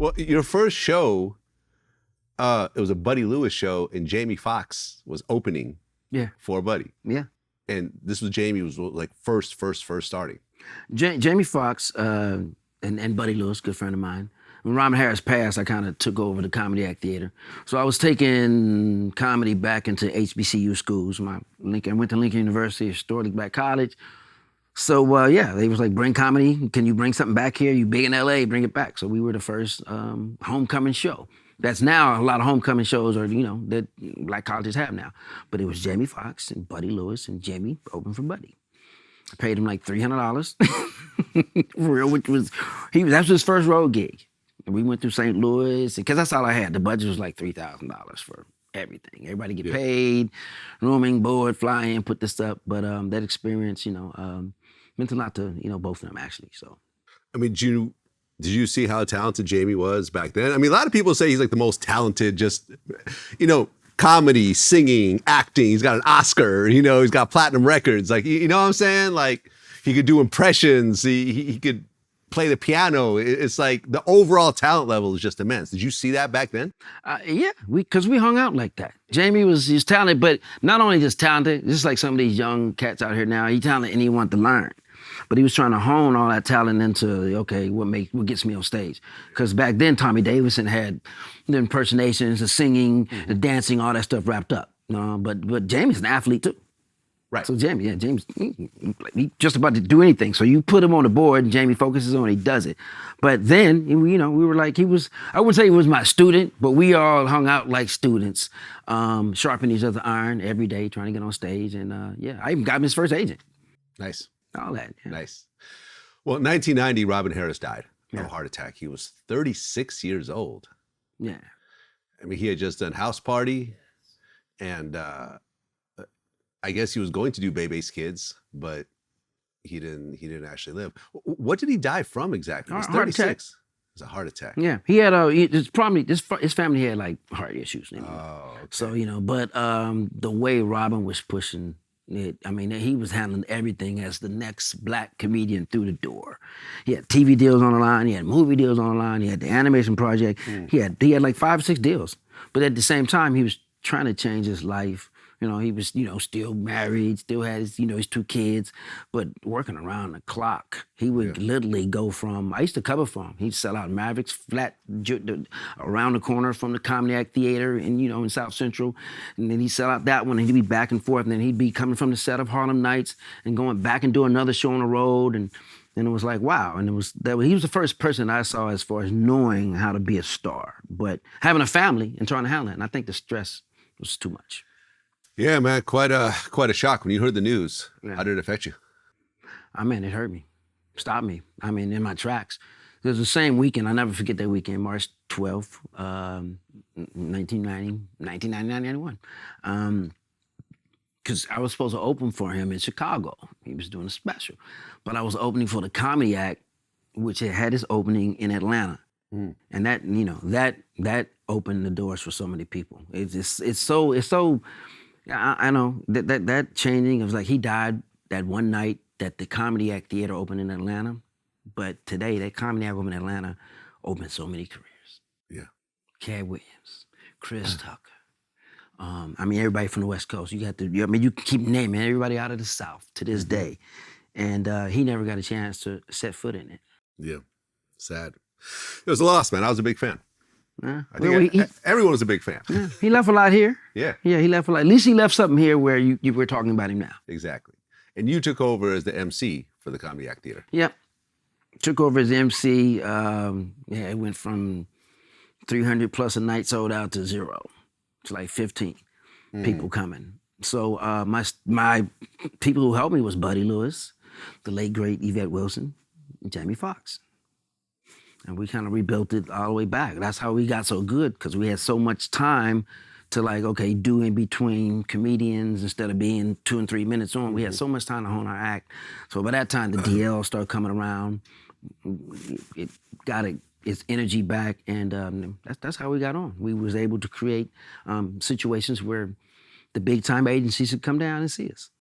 Well, your first show, it was a Buddy Lewis show, and Jamie Foxx was opening Yeah. for Buddy. Yeah. And this was Jamie was like first starting. Jamie Foxx and Buddy Lewis, good friend of mine. When Robin Harris passed, I kind of took over the Comedy Act Theater. So I was taking comedy back into HBCU schools. I went to Lincoln University, historically black college. So yeah, they was like, bring comedy. Can you bring something back here? You big in LA, bring it back. So we were the first homecoming show. That's now a lot of homecoming shows are, that black colleges have now. But it was Jamie Foxx and Buddy Lewis and Jamie open for Buddy. I paid him like $300 for real, that was his first road gig. And we went through St. Louis, because that's all I had. The budget was like $3,000 for everything. Everybody get paid, rooming, board, fly in, put this up. But that experience, meant a lot to, both of them actually, so. I mean, did you see how talented Jamie was back then? I mean, a lot of people say he's like the most talented, just, comedy, singing, acting. He's got an Oscar, he's got platinum records. Like, you know what I'm saying? Like, he could do impressions. He could play the piano. It's like the overall talent level is just immense. Did you see that back then? Yeah, because we hung out like that. Jamie he's talented, but not only just talented, just like some of these young cats out here now, he's talented and he wanted to learn. But he was trying to hone all that talent into, okay, what gets me on stage? Because back then, Tommy Davidson had the impersonations, the singing, the dancing, all that stuff wrapped up. But Jamie's an athlete too. Right. So James, he just about to do anything. So you put him on the board and Jamie focuses on it, he does it. But then, we were like, I wouldn't say he was my student, but we all hung out like students, sharpening each other's iron every day, trying to get on stage. And I even got him his first agent. Nice. All that. Yeah. Nice. Well, in 1990, Robin Harris died of a heart attack. He was 36 years old. Yeah. I mean, he had just done House Party, and I guess he was going to do Bebe's Kids, but he didn't actually live. What did he die from exactly? He was 36. It was a heart attack. Yeah, he had his family had like heart issues. Oh, okay. So but the way Robin was pushing it, I mean, he was handling everything as the next black comedian through the door. He had TV deals on the line, he had movie deals on the line, he had the animation project. He had like 5 or 6 deals, but at the same time, he was trying to change his life. He was, still married, still had his, his 2 kids, but working around the clock. He would literally go from, I used to cover for him. He'd sell out Mavericks flat around the corner from the Comedy Act Theater in South Central. And then he'd sell out that one and he'd be back and forth. And then he'd be coming from the set of Harlem Nights and going back and doing another show on the road. And it was like, wow. And he was the first person I saw as far as knowing how to be a star, but having a family and trying to handle it. And I think the stress was too much. Yeah, man, quite a shock when you heard the news. Yeah. How did it affect you? I mean, it hurt me, stopped me. I mean, in my tracks. It was the same weekend. I never forget that weekend, March 12th, 1991. Because I was supposed to open for him in Chicago. He was doing a special, but I was opening for the Comedy Act, which had its opening in Atlanta. And that, that opened the doors for so many people. It's so. I know that changing. It was like he died that one night that the Comedy Act Theater opened in Atlanta, but today that Comedy Act opened in Atlanta opened so many careers. Yeah, Cat Williams, Chris Tucker. I mean, everybody from the West Coast. You can keep naming everybody out of the South to this day, and he never got a chance to set foot in it. Yeah, sad. It was a loss, man. I was a big fan. I think everyone was a big fan. Yeah, he left a lot here. Yeah, he left a lot. At least he left something here where you were talking about him now. Exactly. And you took over as the MC for the Comedy Act Theater. Yep. Took over as MC. It went from 300 plus a night sold out to 0. It's like 15 people coming. So my people who helped me was Buddy Lewis, the late great Yvette Wilson, and Jamie Foxx. And we kind of rebuilt it all the way back. That's how we got so good, because we had so much time to do in between comedians instead of being 2 and 3 minutes on. We had so much time to hone our act. So by that time, the DL started coming around. It got its energy back, and that's how we got on. We was able to create situations where the big time agencies would come down and see us.